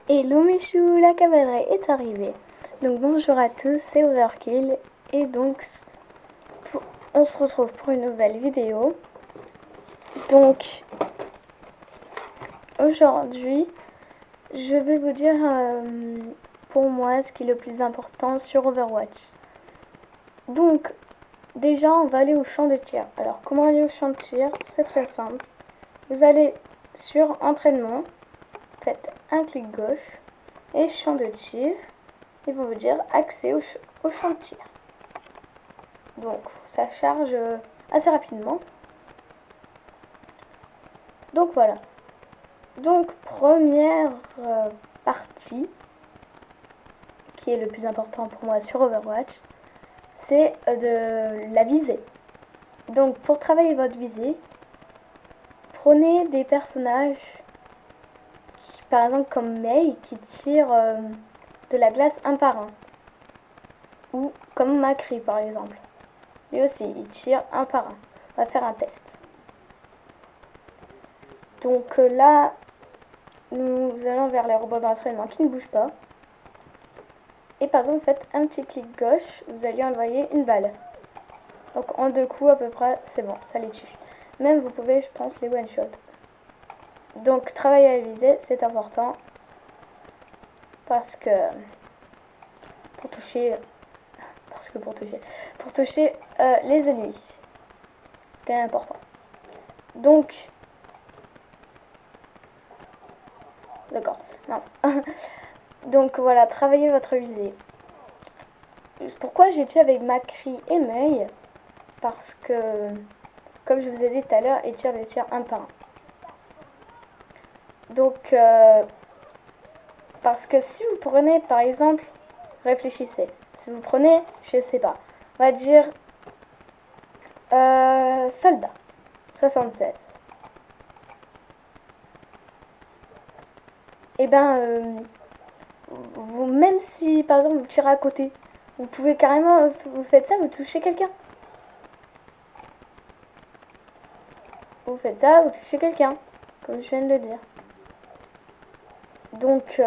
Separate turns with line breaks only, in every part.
Hello Michou, la cavalerie est arrivée. Donc bonjour à tous, c'est Overkill et donc on se retrouve pour une nouvelle vidéo. Donc aujourd'hui, je vais vous dire pour moi ce qui est le plus important sur Overwatch. Donc déjà, on va aller au champ de tir. Alors comment aller au champ de tir? C'est très simple. Vous allez sur entraînement, faites un clic gauche et champ de tir. Ils vont vous dire accès au champ de tir. Donc ça charge assez rapidement. Donc voilà. Donc première partie qui est le plus important pour moi sur Overwatch, c'est de la visée. Donc pour travailler votre visée, prenez des personnages qui, par exemple comme Mei qui tire de la glace un par un. Ou comme Macri par exemple. Lui aussi, il tire un par un. On va faire un test. Donc là, nous allons vers les robots d'entraînement qui ne bougent pas. Et par exemple, faites un petit clic gauche, vous allez envoyer une balle. Donc en 2 coups à peu près, c'est bon, ça les tue. Même vous pouvez, je pense, les one-shot. Donc travailler à la visée, c'est important. Parce que pour toucher les ennemis. C'est quand même important. Donc d'accord, mince. Donc voilà, travaillez votre visée. Pourquoi j'ai tué avec Macri et Mei? Parce que, comme je vous ai dit tout à l'heure, ils tirent des tirs un par un. Donc, parce que si vous prenez, par exemple, réfléchissez. Si vous prenez, je sais pas, on va dire soldat, 76. Et ben, même si, par exemple, vous tirez à côté, vous pouvez carrément, vous faites ça, vous touchez quelqu'un. Vous faites ça, vous touchez quelqu'un, comme je viens de le dire. Donc,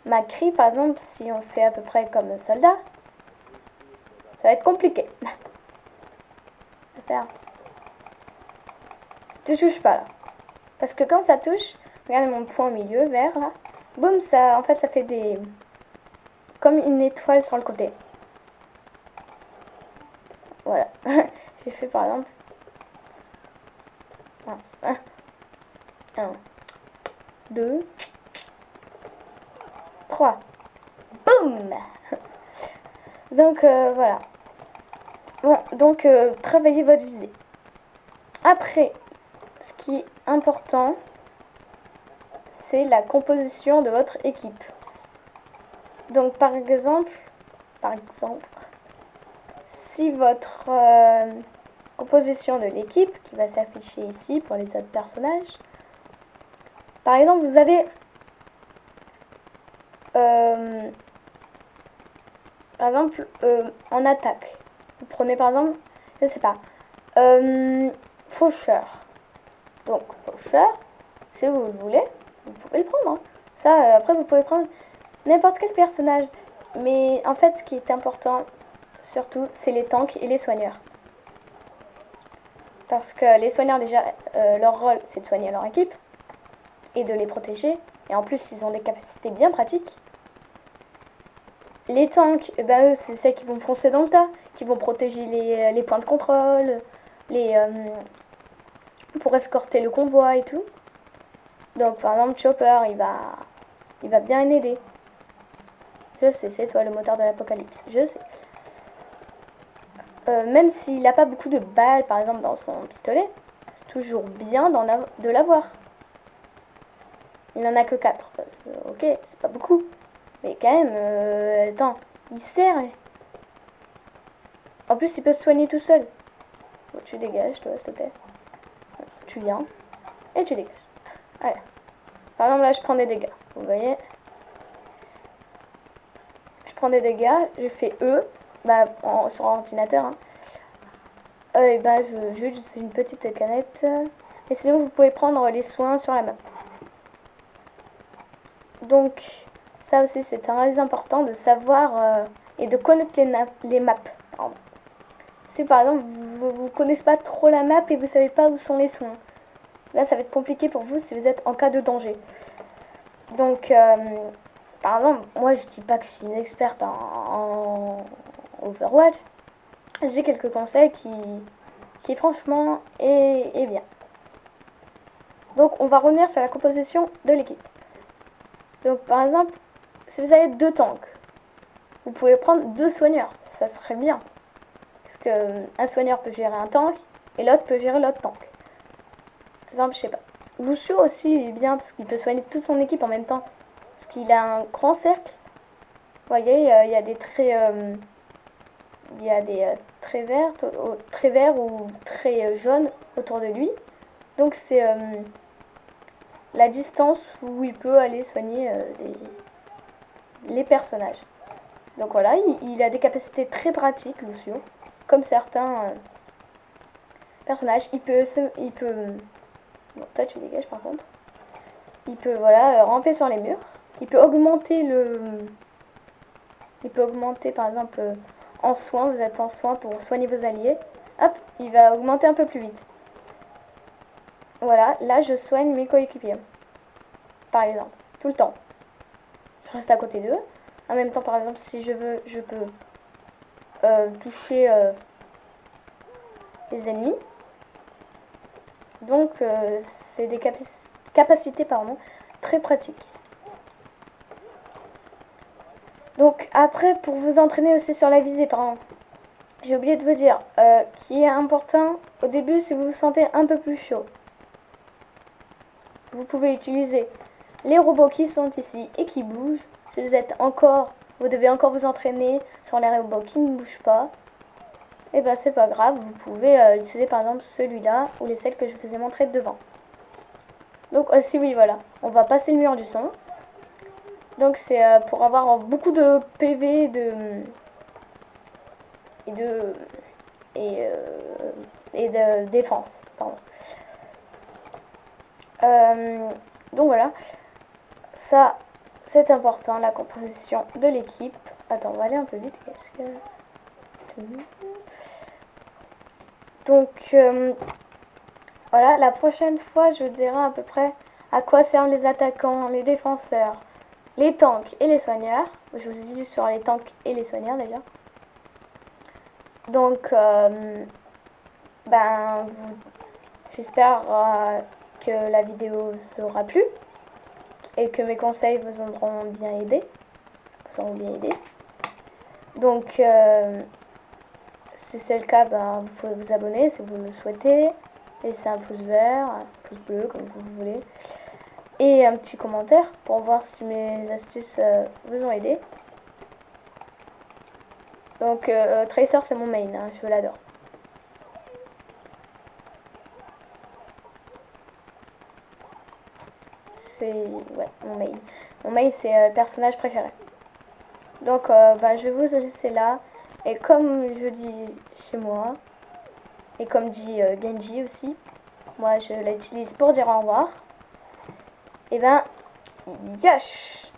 Macri, par exemple, si on fait à peu près comme un soldat, ça va être compliqué. Tu touches pas là. Parce que quand ça touche, regardez mon point au milieu, vert là, boum, ça, en fait, ça fait des... comme une étoile sur le côté. Voilà. J'ai fait par exemple... mince. 1, 2, 3. Boum. Donc voilà. Bon, donc travaillez votre visée. Après, ce qui est important, c'est la composition de votre équipe. Donc par exemple, si votre composition de l'équipe, qui va s'afficher ici pour les autres personnages, par exemple vous avez par exemple en attaque, vous prenez par exemple, je sais pas, faucheur. Donc faucheur, si vous le voulez, vous pouvez le prendre. Hein. Ça, après vous pouvez prendre n'importe quel personnage. Mais en fait, ce qui est important, surtout, c'est les tanks et les soigneurs. Parce que les soigneurs, déjà, leur rôle, c'est de soigner leur équipe et de les protéger. Et en plus, ils ont des capacités bien pratiques. Les tanks, eh ben, eux, c'est ceux qui vont foncer dans le tas, qui vont protéger les points de contrôle, pour escorter le convoi et tout. Donc, par exemple, Chopper, il va bien aider. Je sais, c'est toi le moteur de l'apocalypse. Je sais. Même s'il n'a pas beaucoup de balles, par exemple, dans son pistolet, c'est toujours bien de l'avoir. Il n'en a que 4. Ok, c'est pas beaucoup. Mais quand même, attends, il sert. En plus, il peut se soigner tout seul. Bon, tu dégages, toi, s'il te plaît. Tu viens. Et tu dégages. Voilà. Par exemple, là, je prends des dégâts. Vous voyez? Je prends des dégâts, je fais E. Bah, sur ordinateur, hein. Et ben, juste une petite canette. Et sinon, vous pouvez prendre les soins sur la map. Donc ça aussi c'est très important de savoir et de connaître les maps. Pardon. Si par exemple vous ne connaissez pas trop la map et vous savez pas où sont les soins, là ça va être compliqué pour vous si vous êtes en cas de danger. Donc par exemple, moi je dis pas que je suis une experte en Overwatch, j'ai quelques conseils qui franchement est bien. Donc on va revenir sur la composition de l'équipe. Donc par exemple, si vous avez 2 tanks, vous pouvez prendre 2 soigneurs, ça serait bien. Parce que un soigneur peut gérer un tank et l'autre peut gérer l'autre tank. Par exemple, je sais pas. Lucio aussi est bien parce qu'il peut soigner toute son équipe en même temps. Parce qu'il a un grand cercle. Vous voyez, il y a des traits, traits verts ou traits jaunes autour de lui. Donc c'est la distance où il peut aller soigner les personnages. Donc voilà, il a des capacités très pratiques, Lucio. Comme certains personnages. Il peut... Bon, toi tu dégages par contre. Il peut, voilà, ramper sur les murs. Il peut augmenter Il peut augmenter par exemple en soins. Vous êtes en soins pour soigner vos alliés. Hop, il va augmenter un peu plus vite. Voilà, là je soigne mes coéquipiers. Par exemple, tout le temps. Je reste à côté d'eux. En même temps, par exemple, si je veux, je peux toucher les ennemis. Donc, c'est des capacités très pratiques. Donc, après, pour vous entraîner aussi sur la visée, par exemple, j'ai oublié de vous dire, qui est important au début, si vous vous sentez un peu plus chaud, vous pouvez utiliser les robots qui sont ici et qui bougent. Si vous devez encore vous entraîner sur les robots qui ne bougent pas, et ben c'est pas grave, vous pouvez utiliser par exemple celui-là ou les celles que je vous ai montrées devant. Donc aussi oui, voilà, on va passer le mur du son. Donc c'est pour avoir beaucoup de PV et de défense. Pardon. Donc voilà, ça c'est important, la composition de l'équipe. Attends, on va aller un peu vite. Donc voilà, la prochaine fois je vous dirai à peu près à quoi servent les attaquants, les défenseurs, les tanks et les soigneurs. Je vous dis sur les tanks et les soigneurs déjà. Donc j'espère que la vidéo vous aura plu et que mes conseils vous auront bien aidé. Donc si c'est le cas, vous pouvez vous abonner si vous le souhaitez. Laissez un pouce vert, un pouce bleu comme vous voulez. Et un petit commentaire pour voir si mes astuces vous ont aidé. Donc Tracer c'est mon main, hein, je l'adore. C'est mon main. Mon main c'est le personnage préféré. Donc je vais vous laisser là. Et comme je dis chez moi, et comme dit Genji aussi, moi je l'utilise pour dire au revoir. Et yash!